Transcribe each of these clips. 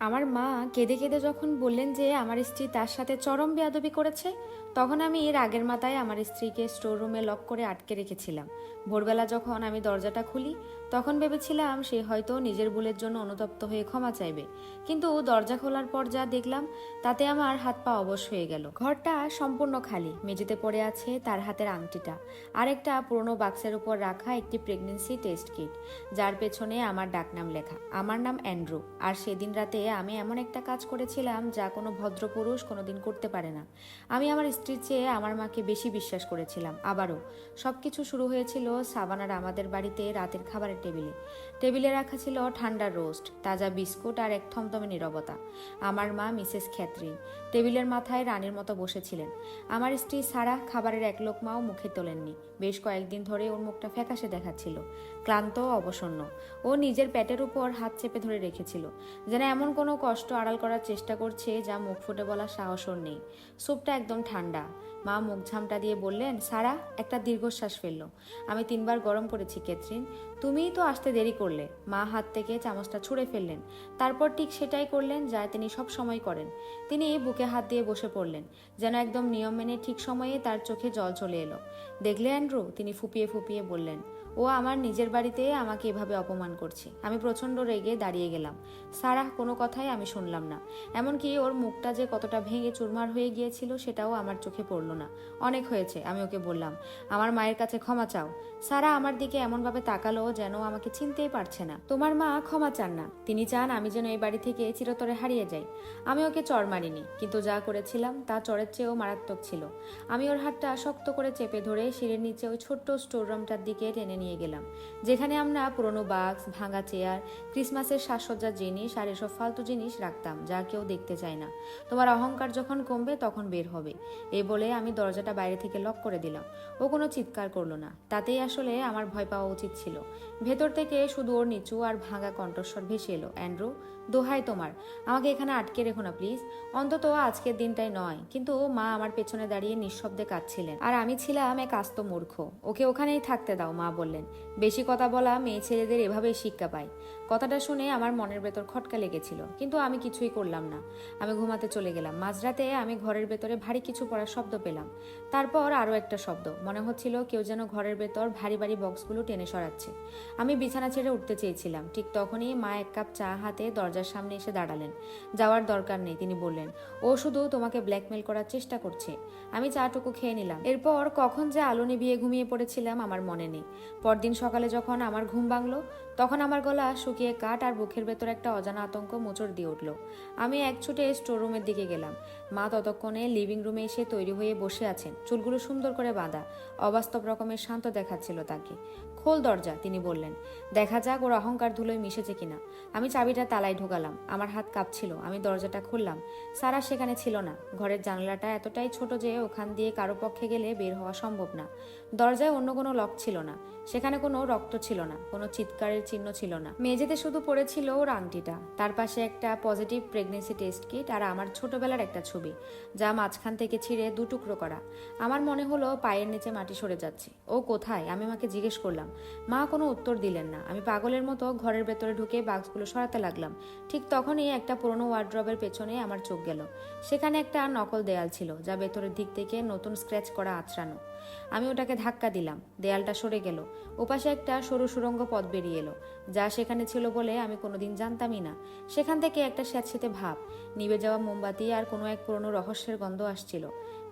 আমার মা কেঁদে কেঁদে যখন বললেন যে আমার স্ত্রী তার সাথে চরম বেয়াদবি করেছে, তখন আমি রাগের মাথায় আমার স্ত্রীকে স্টোর রুমে লক করে আটকে রেখেছিলাম। ভোরবেলা যখন আমি দরজাটা খুলি, তখন ভেবেছিলাম সে হয়তো নিজের ভুলের জন্য অনুতপ্ত হয়ে ক্ষমা চাইবে, কিন্তু দরজা খোলার পর যা দেখলাম তাতে আমার হাত পা অবশ হয়ে গেল। ঘরটা সম্পূর্ণ খালি, মেঝেতে পড়ে আছে তার হাতের আংটিটা আর একটা পুরনো বাক্সের উপর রাখা একটি প্রেগনেন্সি টেস্ট কিট, যার পেছনে আমার ডাকনাম লেখা। আমার নাম অ্যান্ড্রু। আর সেদিন রাতে আমি এমন একটা কাজ করেছিলাম যা কোনো ভদ্রপুরুষ কোনোদিন করতে পারে না। আমি আমার স্ত্রীর চেয়ে আমার মাকে বেশি বিশ্বাস করেছিলাম। আবারও সবকিছু শুরু হয়েছিল সাবানার আমাদের বাড়িতে রাতের খাবারের টেবিলে। টেবিলে রাখা ছিল ঠান্ডা রোস্ট, তাজা বিস্কুট আর এক থমথমে নীরবতা। আমার মা মিসেস ক্যাথরিন টেবিলের মাথায় রানীর মতো বসেছিলেন। আমার স্ত্রী সারা খাবারের এক লোকমাও মুখে তোলেননি। বেশ কয়েকদিন ধরে ওর মুখটা ফ্যাকাশে দেখাচ্ছিল, ক্লান্ত ও অবসন্ন। ও নিজের পেটের উপর হাত চেপে ধরে রেখেছিল, যেন এমন কোনো কষ্ট আড়াল করার চেষ্টা করছে যা মুখ ফুটে বলার সাহস ওর নেই। স্যুপটা একদম ঠান্ডা। মা মুখ ঝামটা দিয়ে বললেন, সারা একটা দীর্ঘশ্বাস ফেলল। আমি 3বার গরম করেছি ক্যাথরিন, তুমিই তো আসতে দেরি করলে। মা হাত থেকে চামচটা ছুঁড়ে ফেললেন, তারপর ঠিক সেটাই করলেন যা তিনি সব সময় করেন। তিনি বুকে হাত দিয়ে বসে পড়লেন, যেন একদম নিয়ম মেনে ঠিক সময়ে তার চোখে জল চলে এলো। দেখলে অ্যান্ড্রু, তিনি ফুপিয়ে ফুপিয়ে বললেন, ও আমার নিজের বাড়িতে আমাকে এভাবে অপমান করছে। আমি প্রচণ্ড রেগে দাঁড়িয়ে গেলাম। সারাহ কোনো কথাই আমি শুনলাম না। এমনকি ওর মুখটা যে কতটা ভেঙে চুরমার হয়ে গিয়েছিল সেটাও আমার চোখে পড়ল না। অনেক হয়েছে, আমি ওকে বললাম। আমার মায়ের কাছে ক্ষমা চাও। সারা আমার দিকে এমনভাবে তাকালো যেন আমাকে চিনতেই পারছে না। তোমার মা ক্ষমা চান না, তিনি চান আমি যেন এই বাড়ি থেকে চিরতরে হারিয়ে যাই। আমি ওকে চড় মারিনি, কিন্তু যা করেছিলাম তা চড়ের চেয়েও মারাত্মক ছিল। আমি ওর হাতটা শক্ত করে চেপে ধরে সিঁড়ির নিচে ওই ছোট্ট স্টোর রুমটার দিকে টেনে নিয়ে গেলাম, যেখানে আমরা পুরনো বাক্স, ভাঙা চেয়ার, ক্রিসমাসের সাজসজ্জার জিনিস আর এসব ফালতু জিনিস রাখতাম যা কেউ দেখতে চায় না। তোমার অহংকার যখন কমবে তখন বের হবে, এই বলে আমি দরজাটা বাইরে থেকে লক করে দিলাম। ও কোনো চিৎকার করলো না, তাতেই আসলে আমার ভয় পাওয়া উচিত ছিল। ভেতর থেকে শুধু ওর নিচু আর ভাঙা কণ্ঠস্বর ভেসে এলো, অ্যান্ড্রু, দোহাই তোমার, আমাকে এখানে আটকে রেখো না প্লিজ, অন্তত আজকের দিনটাই নয়। কিন্তু মা আমার পেছনে দাঁড়িয়ে নিঃশব্দে কাঁদছিলেন, আর আমি ছিলাম এক আস্ত মূর্খ। ওকে ওখানেই থাকতে দাও, মা বললেন। বেশি কথা বলা মেয়ে ছেলেদের এভাবেই শিক্ষা পায়। কথাটা শুনে আমার মনের ভেতর খটকা লেগেছিল, কিন্তু আমি কিছুই করলাম না। আমি ঘুমাতে চলে গেলাম। মাঝরাতে আমি ঘরের ভেতরে ভারী কিছু পড়ার শব্দ পেলাম। তারপর আরও একটা শব্দ, মনে হচ্ছিল কেউ যেন ঘরের ভেতর ভারী ভারী বক্সগুলো টেনে সরাচ্ছে। আমি বিছানা ছেড়ে উঠতে চেয়েছিলাম, ঠিক তখনই মা এক কাপ চা হাতে দরজার সামনে এসে দাঁড়ালেন। যাওয়ার দরকার নেই, তিনি বললেন, ও শুধু তোমাকে ব্ল্যাকমেল করার চেষ্টা করছে। আমি চাটুকু খেয়ে নিলাম। এরপর কখন যে আলো নিভিয়ে ঘুমিয়ে পড়েছিলাম আমার মনে নেই। পরদিন সকালে যখন আমার ঘুম ভাঙলো, তখন আমার গলা শুকিয়ে কাঠ আর বুকের ভেতর একটা অজানা আতঙ্ক মোচড় দিয়ে উঠল। আমি এক ছুটে স্টোর রুমের দিকে গেলাম। মা ততক্ষণে লিভিং রুমে এসে তৈরি হয়ে বসে আছেন, চুলগুলো সুন্দর করে বাঁধা। অবাস্তব রকমের শান্ত দেখাচ্ছিল তাকে। খোল দরজা, তিনি বললেন, দেখা যাক ওর অহংকার ধুলোয় মিশেছে কিনা। আমি চাবিটা তালায় ঢোকালাম, আমার হাত কাঁপছিল। আমি দরজাটা খুললাম। সারা সেখানে ছিল না। ঘরের জানালাটা এতটাই ছোট যে ওখান দিয়ে কারো পক্ষে গেলে বের হওয়া সম্ভব না। দরজায় অন্য কোনো লক ছিল না, সেখানে কোনো রক্ত ছিল না, কোনো চিৎকারের চিহ্ন ছিল না। মেঝেতে শুধু পড়েছিল ওর আংটিটা, তার পাশে একটা পজিটিভ প্রেগনেন্সি টেস্ট কিট আর আমার ছোটবেলার একটা ছবি, যা মাঝখান থেকে ছিঁড়ে দুটুকরো করা। আমার মনে হলো পায়ের নিচে মাটি সরে যাচ্ছে। ও কোথায়, আমি মাকে জিজ্ঞেস করলাম। মা কোনো উত্তর দিলেন না। আমি পাগলের মতো ঘরের ভেতরে ঢুকে বাক্সগুলো সরাতে লাগলাম। ঠিক তখনই একটা পুরনো ওয়ার্ড্রবের পেছনে আমার চোখ গেল। সেখানে একটা নকল দেয়াল ছিল, যা ভেতরের দিক থেকে নতুন স্ক্র্যাচ করা আঁচড়ানো। আমি ওটাকে ধাক্কা দিলাম, দেয়ালটা সরে গেল। ওপাশে একটা সরু সুড়ঙ্গ পথ বেরিয়ে এলো, যা সেখানে ছিল বলে আমি কোনোদিন জানতামই না। সেখান থেকে একটা স্যাঁতসেঁতে ভাব, নিভে যাওয়া মোমবাতি আর কোনো এক পুরনো রহস্যের গন্ধ আসছিল।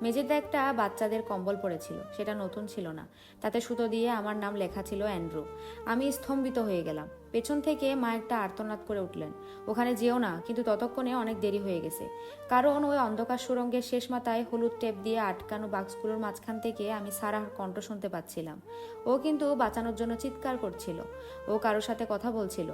মেঝেতে একটা বাচ্চাদের কম্বল পড়েছিল, সেটা নতুন ছিল না। তাতে সুতো দিয়ে আমার নাম লেখা ছিল, অ্যান্ড্রু। আমি স্তম্ভিত হয়ে গেলাম। পেছন থেকে মা একটা আর্তনাদ করে উঠলেন, ওখানে যেও না। কিন্তু ততক্ষণে অনেক দেরি হয়ে গেছে, কারণ ওই অন্ধকার সুড়ঙ্গের শেষ মাথায় হলুদ টেপ দিয়ে আটকানো বাক্সগুলোর মাঝখান থেকে আমি সারাহর কণ্ঠ শুনতে পাচ্ছিলাম। ও কিন্তু বাঁচানোর জন্য চিৎকার করছিল। ও কারোর সাথে কথা বলছিল।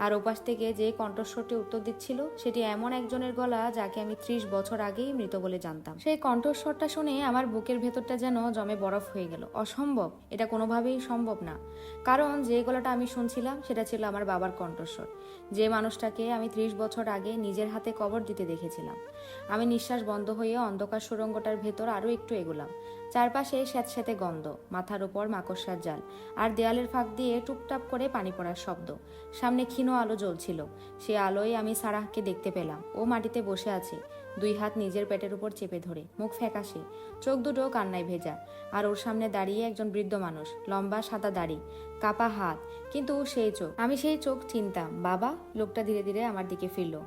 আর ওপাশ থেকে যে কণ্ঠস্বরটি উত্তর দিচ্ছিল, সেটি এমন একজনের গলা যাকে আমি 30 বছর আগেই মৃত বলে জানতাম। সেই কণ্ঠস্বরটা শুনে আমার বুকের ভেতরটা যেন জমে বরফ হয়ে গেল। অসম্ভব, এটা কোনোভাবেই সম্ভব না। কারণ যে গলাটা আমি শুনছিলাম সেটা ছিল আমার বাবার কণ্ঠস্বর, যে মানুষটাকে আমি 30 বছর আগে নিজের হাতে কবর দিতে দেখেছিলাম। আমি নিঃশ্বাস বন্ধ হয়ে অন্ধকার সুড়ঙ্গটার ভেতর আরও একটু এগোলাম। চারপাশে স্যাঁতস্যাঁতে গন্ধ, মাথার উপর মাকড়সার জাল, আর দেয়ালের ফাঁক দিয়ে টুপটাপ করে পানি পড়ার শব্দ। সামনে ক্ষীণ আলো জ্বলছিল, সে আলোয় আমি সারাহকে দেখতে পেলাম। ও মাটিতে বসে আছে, দুই হাত নিজের পেটের উপর চেপে ধরে, মুখ ফ্যাকাশে, চোখ দুটো কান্নায় ভেজা। আর ওর সামনে দাঁড়িয়ে একজন বৃদ্ধ মানুষ, লম্বা সাদা দাড়ি, কাপা হাত, কিন্তু সেই চোখ, আমি সেই চোখ চিনতাম। বাবা। লোকটা ধীরে ধীরে আমার দিকে ফিরল।